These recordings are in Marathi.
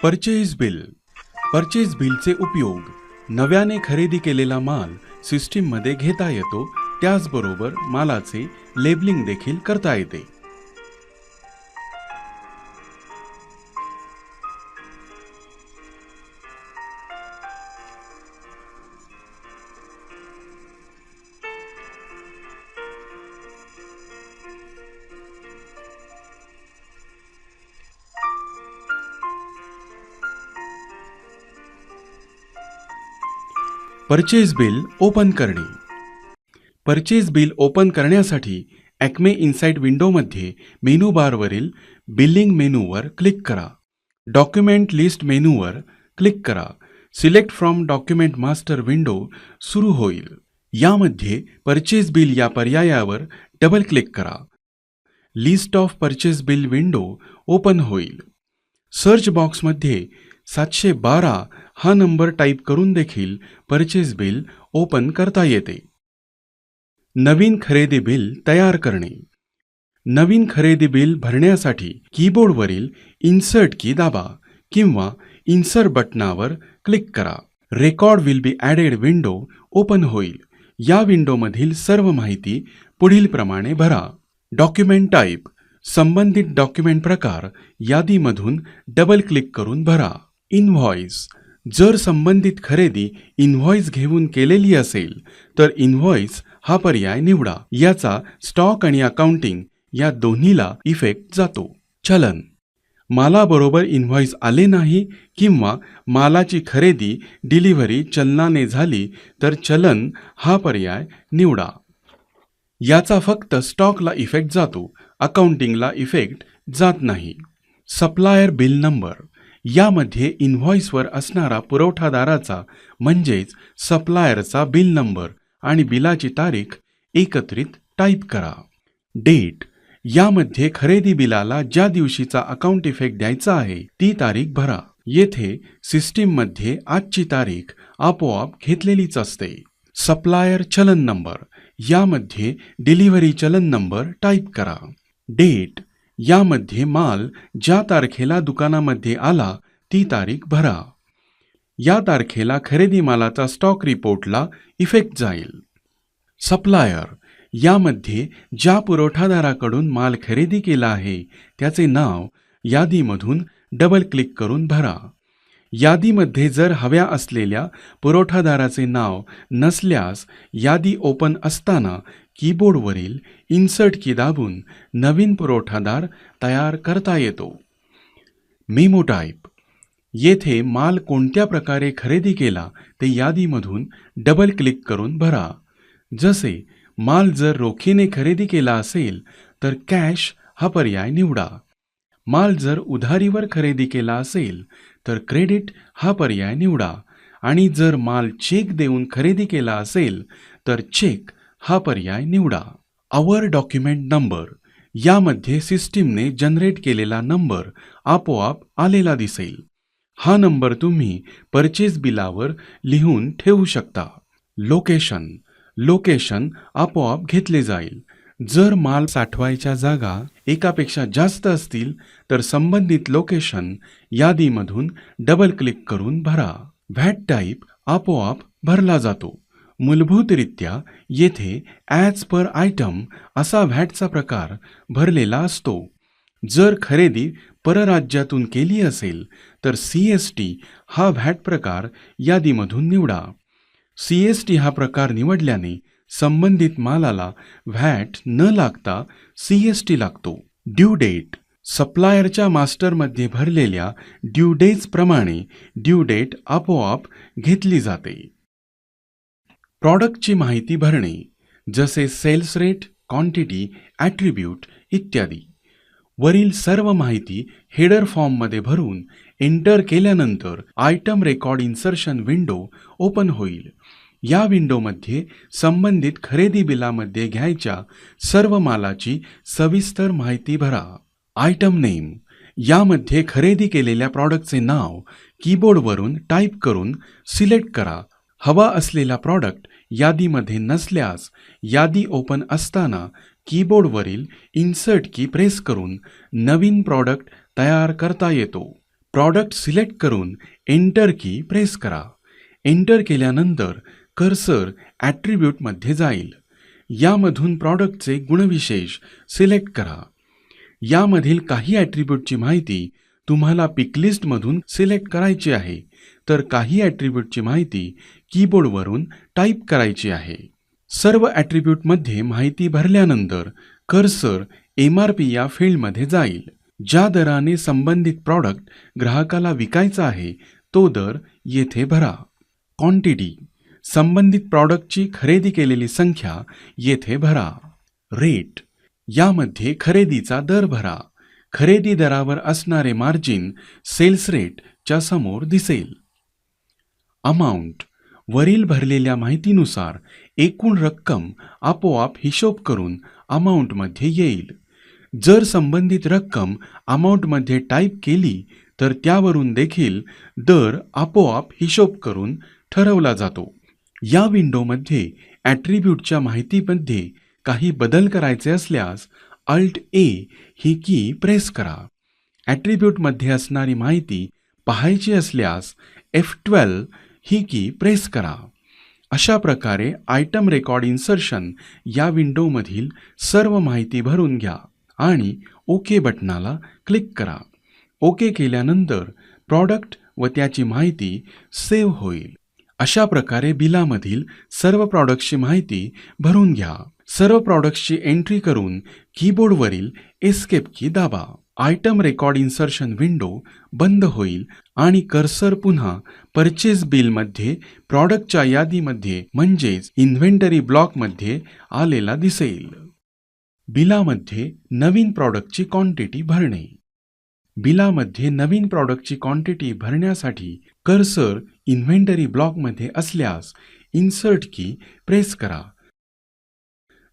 Purchase bill. परचेज बिलचे उपयोग नव्याने खरेदी केलेला माल सिस्टीममध्ये घेता येतो, त्याचबरोबर मालाचे लेबलिंग देखील करता येते. परचेज बिल ओपन करणे. परचेज बिल ओपन करण्यासाठी ॲक्मे इनसाइट विंडोमध्ये मेनू बारवरील बिलिंग मेनूवर क्लिक करा. डॉक्युमेंट लिस्ट मेनूवर क्लिक करा. Select from document master window सुरू होईल. यामध्ये परचेज बिल या पर्यायावर डबल क्लिक करा. List of purchase bill window open होईल. सर्च बॉक्समध्ये 712 हा नंबर टाईप करून देखील परचेज बिल ओपन करता येते. नवीन खरेदी बिल तयार करणे. नवीन खरेदी बिल भरण्यासाठी कीबोर्डवरील इन्सर्ट की दाबा किंवा इन्सर्ट बटनावर क्लिक करा. Record will be added window open होईल. या विंडोमधील सर्व माहिती पुढील प्रमाणे भरा. Document type. संबंधित डॉक्युमेंट प्रकार यादीमधून डबल क्लिक करून भरा. इनव्हॉइस. जर संबंधित खरेदी इनव्हॉइस घेऊन केलेली असेल तर इनव्हॉइस हा पर्याय निवडा. याचा स्टॉक आणि अकाउंटिंग या दोन्हीला इफेक्ट जातो. चलन. मालाबरोबर इनव्हॉइस आले नाही किंवा मालाची खरेदी डिलिव्हरी चलनाने झाली तर चलन हा पर्याय निवडा. याचा फक्त स्टॉकला इफेक्ट जातो, अकाउंटिंगला इफेक्ट जात नाही. Supplier bill number. यामध्ये इनव्हॉइसवर असणारा पुरवठादाराचा म्हणजेच सप्लायरचा बिल नंबर आणि बिलाची तारीख एकत्रित टाईप करा. डेट. यामध्ये खरेदी बिलाला ज्या दिवशीचा अकाउंट इफेक्ट द्यायचा आहे ती तारीख भरा. येथे सिस्टीममध्ये आजची तारीख आपोआप घेतलेलीच असते. सप्लायर चलन नंबर. यामध्ये डिलिव्हरी चलन नंबर टाईप करा. डेट. यामध्ये माल ज्या तारखेला दुकानामध्ये आला ती तारीख भरा. या तारखेला खरेदी मालाचा स्टॉक रिपोर्टला इफेक्ट जाईल. सप्लायर. यामध्ये ज्या पुरवठादाराकडून माल खरेदी केला आहे त्याचे नाव यादीमधून डबल क्लिक करून भरा. यादीमध्ये जर हव्या असलेल्या पुरवठादाराचे नाव नसल्यास यादी ओपन असताना कीबोर्डवरील इन्सर्ट की दाबून नवीन पुरवठादार तयार करता येतो. Memo type. येथे माल कोणत्या प्रकारे खरेदी केला ते यादीमधून डबल क्लिक करून भरा. जसे माल जर रोखीने खरेदी केला असेल तर कॅश हा पर्याय निवडा. माल जर उधारीवर खरेदी केला असेल तर क्रेडिट हा पर्याय निवडा आणि जर माल चेक देऊन खरेदी केला असेल तर चेक हा पर्याय निवडा. आवर डॉक्युमेंट नंबर. यामध्ये सिस्टीमने जनरेट केलेला नंबर आपोआप आलेला दिसेल. हा नंबर तुम्ही परचेज बिलावर लिहून ठेवू शकता. लोकेशन. लोकेशन आपोआप घेतले जाईल. जर माल साठवायच्या जागा एकापेक्षा जास्त असतील तर संबंधित लोकेशन यादीमधून डबल क्लिक करून भरा. व्हॅट टाईप आपोआप भरला जातो. मूलभूतरित्या येथे ॲज पर आयटम असा व्हॅटचा प्रकार भरलेला असतो. जर खरेदी परराज्यातून केली असेल तर CST हा व्हॅट प्रकार यादीमधून निवडा. CST हा प्रकार निवडल्याने संबंधित मालाला व्हॅट न लागता CST लागतो. Due date. सप्लायरच्या मास्टरमध्ये भरलेल्या ड्यू डेट्सप्रमाणे ड्यू डेट आपोआप घेतली जाते. प्रॉडक्टची माहिती भरणे जसे सेल्स रेट, क्वांटिटी, ॲट्रिब्यूट इत्यादी. वरील सर्व माहिती हेडर फॉर्ममध्ये भरून एंटर केल्यानंतर item record insertion window open होईल. या विंडोमध्ये संबंधित खरेदी बिलामध्ये घ्यायच्या सर्व मालाची सविस्तर माहिती भरा. Item name. यामध्ये खरेदी केलेल्या प्रॉडक्टचे नाव कीबोर्डवरून टाईप करून सिलेक्ट करा. हवा असलेला प्रॉडक्ट यादीमध्ये नसल्यास यादी ओपन असताना कीबोर्डवरील इन्सर्ट की प्रेस करून नवीन प्रॉडक्ट तयार करता येतो. प्रॉडक्ट सिलेक्ट करून एंटर की प्रेस करा. एंटर केल्यानंतर कर्सर ॲट्रिब्यूटमध्ये जाईल. यामधून प्रॉडक्टचे गुणविशेष सिलेक्ट करा. यामधील काही ॲट्रिब्यूटची माहिती तुम्हाला पिकलिस्टमधून सिलेक्ट करायची आहे, तर काही ॲट्रिब्यूटची माहिती कीबोर्डवरून टाईप करायची आहे. सर्व ॲट्रिब्यूटमध्ये माहिती भरल्यानंतर कर्सर MRP या फील्डमध्ये जाईल. ज्या दराने संबंधित प्रॉडक्ट ग्राहकाला विकायचा आहे तो दर येथे भरा. क्वांटिटी संबंधित प्रॉडक्टची खरेदी केलेली संख्या येथे भरा. रेट यामध्ये खरेदीचा दर भरा. खरेदी दरावर असणारे मार्जिन सेल्स रेटच्या समोर दिसेल. अमाऊंट वरील भरलेल्या माहितीनुसार एकूण रक्कम आपोआप हिशोब करून अमाऊंटमध्ये येईल. जर संबंधित रक्कम अमाऊंटमध्ये टाईप केली तर त्यावरून देखील दर आपोआप हिशोब करून ठरवला जातो. या विंडोमध्ये ॲट्रिब्यूटच्या माहितीमध्ये काही बदल करायचे असल्यास Alt A ही की प्रेस करा. ॲट्रिब्यूटमध्ये असणारी माहिती पाहायची असल्यास F12 ही की प्रेस करा. अशा प्रकारे आयटम रेकॉर्ड इन्सर्शन या विंडोमधील सर्व माहिती भरून घ्या आणि ओके बटनाला क्लिक करा. ओके केल्यानंतर प्रॉडक्ट व त्याची माहिती सेव्ह होईल. अशा प्रकारे बिलामधील सर्व प्रॉडक्ट्सची माहिती भरून घ्या. सर्व प्रॉडक्ट्सची एंट्री करून कीबोर्डवरील एस्केप की दाबा. आयटम रेकॉर्ड इन्सर्शन विंडो बंद होईल आणि कर्सर पुन्हा परचेस बिलमध्ये प्रॉडक्टच्या यादीमध्ये म्हणजेच इन्व्हेंटरी ब्लॉकमध्ये आलेला दिसेल. बिलामध्ये नवीन प्रॉडक्टची क्वांटिटी भरणे. बिलामध्ये नवीन प्रॉडक्टची क्वांटिटी भरण्यासाठी कर्सर इन्व्हेंटरी ब्लॉकमध्ये असल्यास इन्सर्ट की प्रेस करा.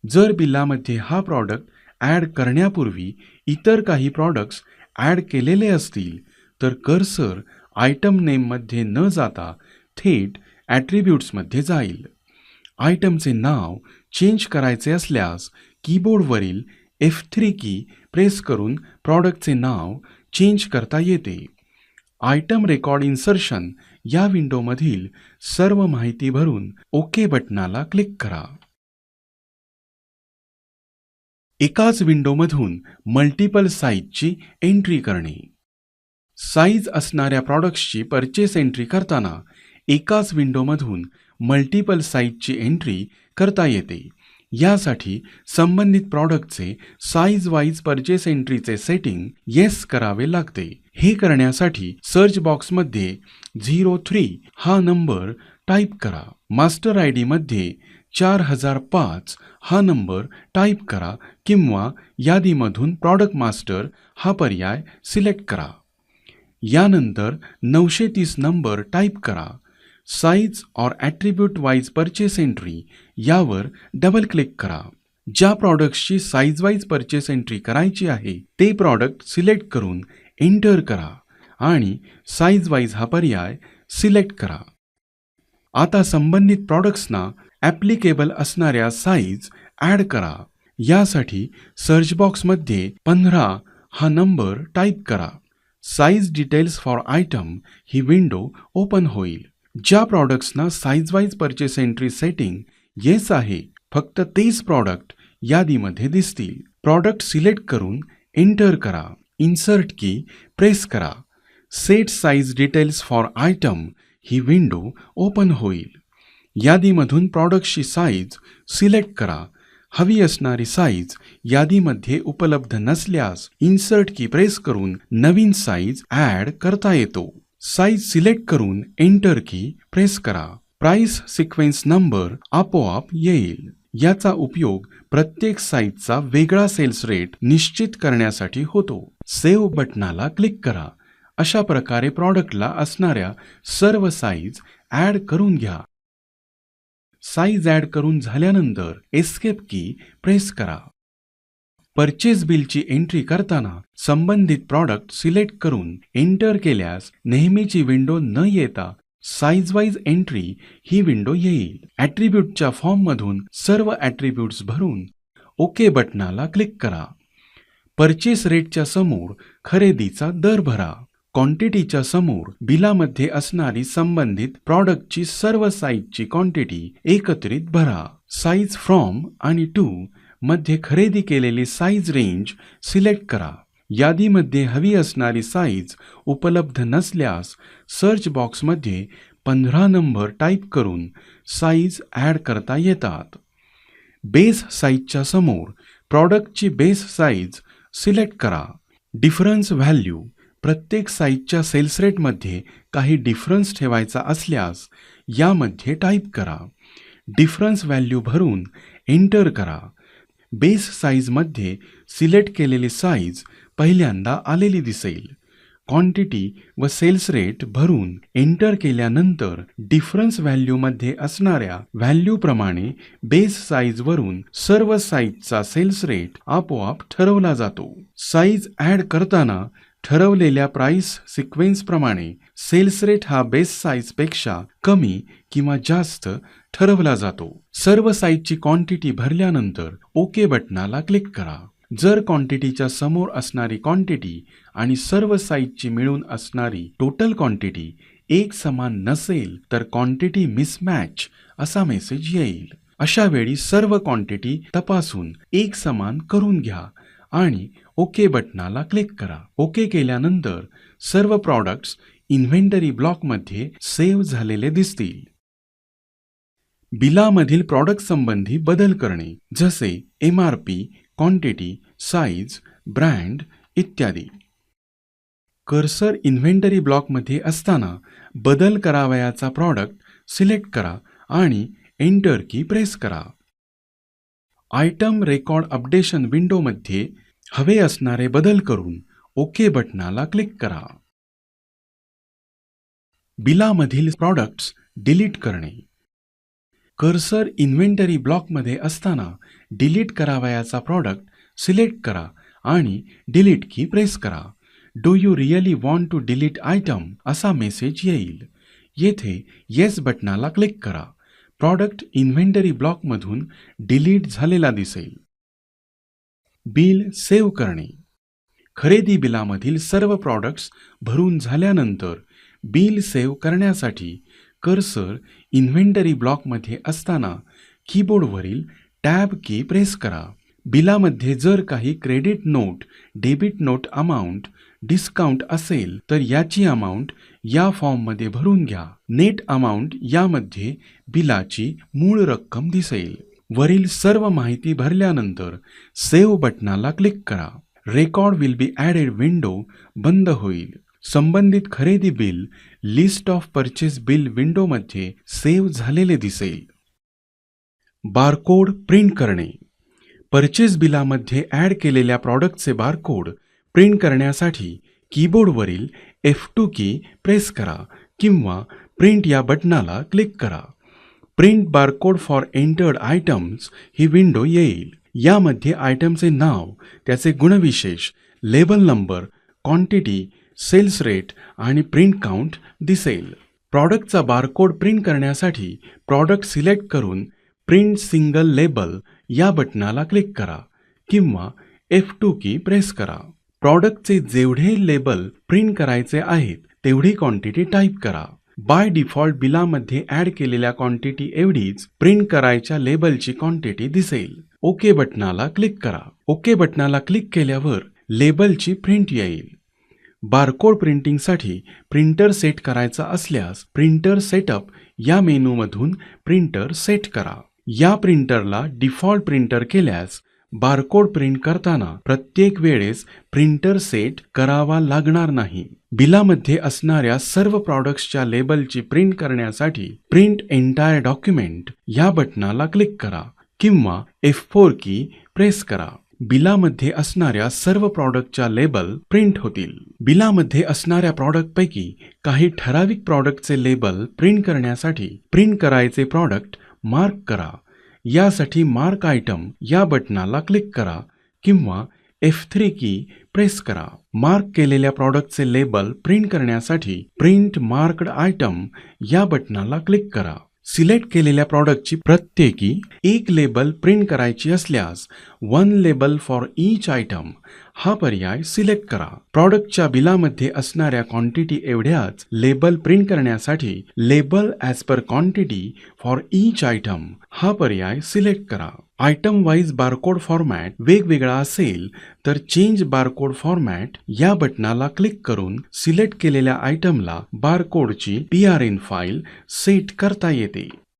जर बिलामध्ये हा प्रॉडक्ट ॲड करण्यापूर्वी इतर काही प्रॉडक्ट्स ॲड केलेले असतील तर कर्सर आयटम नेममध्ये न जाता थेट ॲट्रिब्यूट्समध्ये जाईल. आयटमचे नाव चेंज करायचे असल्यास कीबोर्डवरील F3 की प्रेस करून प्रॉडक्टचे नाव चेंज करता येते. आयटम रेकॉर्ड इन्सर्शन या विंडोमधील सर्व माहिती भरून ओके बटनाला क्लिक करा. एकाच विंडोमधून मल्टिपल साईजची एंट्री करणे. साईज असणाऱ्या प्रॉडक्ट्सची परचेस एंट्री करताना एकाच विंडोमधून मल्टिपल साईजची एंट्री करता येते. यासाठी संबंधित प्रॉडक्टचे साईज वाईज परचेस एंट्रीचे सेटिंग येस करावे लागते. हे करण्यासाठी सर्च बॉक्समध्ये 03 हा नंबर टाईप करा. मास्टर आय डीमध्ये 4005 हा नंबर टाईप करा किंवा यादीमधून प्रॉडक्ट मास्टर हा पर्याय सिलेक्ट करा. यानंतर 930 नंबर टाईप करा. साईज और ॲट्रिब्यूट वाईज परचेस एंट्री यावर डबल क्लिक करा. ज्या प्रॉडक्ट्सची साईज वाईज परचेस एंट्री करायची आहे ते प्रॉडक्ट सिलेक्ट करून एंटर करा आणि साईज वाईज हा पर्याय सिलेक्ट करा. आता संबंधित प्रॉडक्ट्सना ॲप्लिकेबल असणाऱ्या साईज ॲड करा. यासाठी सर्च बॉक्समध्ये 15 हा नंबर टाईप करा. साईज डिटेल्स फॉर आयटम ही विंडो ओपन होईल. ज्या प्रॉडक्ट्सना size wise purchase entry setting yes आहे फक्त तेच प्रॉडक्ट यादीमध्ये दिसतील. प्रॉडक्ट सिलेक्ट करून एंटर करा. इन्सर्ट की प्रेस करा. Set size details for item ही विंडो ओपन होईल. यादीमधून प्रॉडक्टची साईज सिलेक्ट करा. हवी असणारी साईज यादीमध्ये उपलब्ध नसल्यास इन्सर्ट की प्रेस करून नवीन साईज ॲड करता येतो. साईज सिलेक्ट करून एंटर की प्रेस करा. प्राइस सिक्वेन्स नंबर आपोआप येईल. याचा उपयोग प्रत्येक साईजचा वेगळा सेल्स रेट निश्चित करण्यासाठी होतो. सेव्ह बटनाला क्लिक करा. अशा प्रकारे प्रॉडक्टला असणाऱ्या सर्व साईज ॲड करून घ्या. साईज ॲड करून झाल्यानंतर एस्केप की प्रेस करा. परचेस बिलची एंट्री करताना संबंधित प्रॉडक्ट सिलेक्ट करून एंटर केल्यास नेहमीची विंडो न येता साईज वाईज एंट्री ही विंडो येईल. ॲट्रिब्यूटच्या फॉर्ममधून सर्व ॲट्रिब्यूट्स भरून ओके बटनाला क्लिक करा. परचेस रेटच्या समोर खरेदीचा दर भरा. क्वांटिटीच्या समोर बिलामध्ये असणारी संबंधित प्रॉडक्टची सर्व साईजची क्वांटिटी एकत्रित भरा. साईज फ्रॉम आणि टू मध्ये खरेदी केलेली साईज रेंज सिलेक्ट करा. यादीमध्ये हवी असणारी साईज उपलब्ध नसल्यास सर्च बॉक्समध्ये 15 नंबर टाईप करून साईज ॲड करता येतात. बेस साईजच्या समोर प्रॉडक्टची बेस साईज सिलेक्ट करा. डिफरन्स व्हॅल्यू प्रत्येक साईजच्या सेल्स रेटमध्ये काही डिफरन्स ठेवायचा असल्यास यामध्ये टाईप करा. डिफरन्स व्हॅल्यू भरून एंटर करा. बेस साईजमध्ये सिलेक्ट केलेली साईज पहिल्यांदा आलेली दिसेल. क्वांटिटी व सेल्स रेट भरून एंटर केल्यानंतर डिफरन्स व्हॅल्यूमध्ये असणाऱ्या व्हॅल्यूप्रमाणे बेस साईजवरून सर्व साईजचा सेल्स रेट आपोआप ठरवला जातो. साईज ॲड करताना ठरवलेल्या प्राइस सिक्वेन्सप्रमाणे सेल्स रेट हा बेस साईजपेक्षा कमी किंवा जास्त ठरवला जातो. सर्व साईजची क्वांटिटी भरल्यानंतर ओके बटनाला क्लिक करा. जर क्वांटिटीच्या समोर असणारी क्वांटिटी आणि सर्व साईजची मिळून असणारी टोटल क्वांटिटी एक समान नसेल तर क्वांटिटी मिसमॅच असा मेसेज येईल. अशा वेळी सर्व क्वांटिटी तपासून एक समान करून घ्या आणि ओके बटनाला क्लिक करा. ओके केल्यानंतर सर्व प्रॉडक्ट्स इन्व्हेंटरी ब्लॉकमध्ये सेव्ह झालेले दिसतील. बिलामधील प्रॉडक्ट संबंधी बदल करणे जसे MRP, क्वांटिटी, साईज, ब्रँड इत्यादी. कर्सर इन्व्हेंटरी ब्लॉकमध्ये असताना बदल करावयाचा प्रॉडक्ट सिलेक्ट करा आणि एंटर की प्रेस करा. आयटम रेकॉर्ड अपडेशन विंडोमध्ये हवे असणारे बदल करून ओके बटनाला क्लिक करा. बिलामधील प्रॉडक्ट्स डिलीट करणे. कर्सर इन्व्हेंटरी ब्लॉकमध्ये असताना डिलीट करावयाचा प्रॉडक्ट सिलेक्ट करा आणि डिलीट की प्रेस करा. Do you really want to delete item असा मेसेज येईल. येथे येस बटनाला क्लिक करा. प्रॉडक्ट इन्व्हेंटरी ब्लॉकमधून डिलीट झालेला दिसेल. बिल सेव्ह करणे. खरेदी बिलामधील सर्व प्रॉडक्ट्स भरून झाल्यानंतर बिल सेव्ह करण्यासाठी कर्सर इन्व्हेंटरी ब्लॉकमध्ये असताना कीबोर्डवरील टॅब की प्रेस करा. बिलामध्ये जर काही credit note, debit note amount, discount असेल तर याची अमाऊंट या फॉर्ममध्ये भरून घ्या. नेट अमाऊंट यामध्ये बिलाची मूळ रक्कम दिसेल. वरील सर्व माहिती भरल्यानंतर सेव्ह बटनाला क्लिक करा. Record will be added window बंद होईल. संबंधित खरेदी bill list of purchase bill विंडोमध्ये सेव्ह झालेले दिसेल. बारकोड प्रिंट करणे. परचेस बिलामध्ये ॲड केलेल्या प्रॉडक्टचे बारकोड प्रिंट करण्यासाठी कीबोर्डवरील F2 की प्रेस करा किंवा प्रिंट या बटनाला क्लिक करा. Print barcode for entered items ही विंडो येईल. यामध्ये आयटमचे नाव, त्याचे गुणविशेष, label number, quantity, sales rate आणि प्रिंट काउंट दिसेल. प्रॉडक्टचा बारकोड प्रिंट करण्यासाठी प्रॉडक्ट सिलेक्ट करून प्रिंट सिंगल लेबल या बटनाला क्लिक करा किंवा F2 की प्रेस करा. प्रॉडक्टचे जेवढे लेबल प्रिंट करायचे आहेत तेवढी क्वांटिटी टाईप करा. बाय डिफॉल्ट बिलामध्ये ॲड केलेल्या क्वांटिटी एवढीच प्रिंट करायच्या लेबलची क्वांटिटी दिसेल. ओके बटनाला क्लिक करा. ओके बटनाला क्लिक केल्यावर लेबलची प्रिंट येईल. बारकोड प्रिंटिंगसाठी प्रिंटर सेट करायचा असल्यास प्रिंटर सेटअप या मेनूमधून प्रिंटर सेट करा. या प्रिंटरला डिफॉल्ट प्रिंटर केल्यास बारकोड प्रिंट करताना प्रत्येक वेळेस प्रिंटर सेट करावा लागणार नाही. बिलामध्ये असणाऱ्या सर्व प्रॉडक्ट्सच्या लेबलची प्रिंट करण्यासाठी प्रिंट एंटायर डॉक्युमेंट या बटनाला क्लिक करा किंवा F4 की प्रेस करा. बिलामध्ये असणाऱ्या सर्व प्रॉडक्टच्या लेबल प्रिंट होतील. बिलामध्ये असणाऱ्या प्रॉडक्टपैकी काही ठराविक प्रॉडक्टचे लेबल प्रिंट करण्यासाठी प्रिंट करायचे प्रॉडक्ट मार्क करा. यासाठी मार्क आयटम या बटनाला क्लिक करा किंवा F3 की प्रेस करा. मार्क केलेल्या प्रॉडक्टचे लेबल प्रिंट करण्यासाठी प्रिंट मार्क्ड आयटम या बटनाला क्लिक करा. सिलेक्ट केलेल्या प्रॉडक्टची प्रत्येकी एक लेबल प्रिंट करायची असल्यास one label for each item हा पर्याय सिलेक्ट करा. प्रॉडक्टच्या बिलामध्ये असणाऱ्या क्वांटिटी एवढ्याच लेबल प्रिंट करण्यासाठी label as per quantity for each item हा पर्याय सिलेक्ट करा. आयटम वाईज बारकोड फॉर्मॅट वेगवेगळा असेल तर चेंज बारकोड फॉर्मॅट या बटनाला क्लिक करून सिलेक्ट केलेल्या आयटमला बारकोडची PRN फाईल सेट करता येते.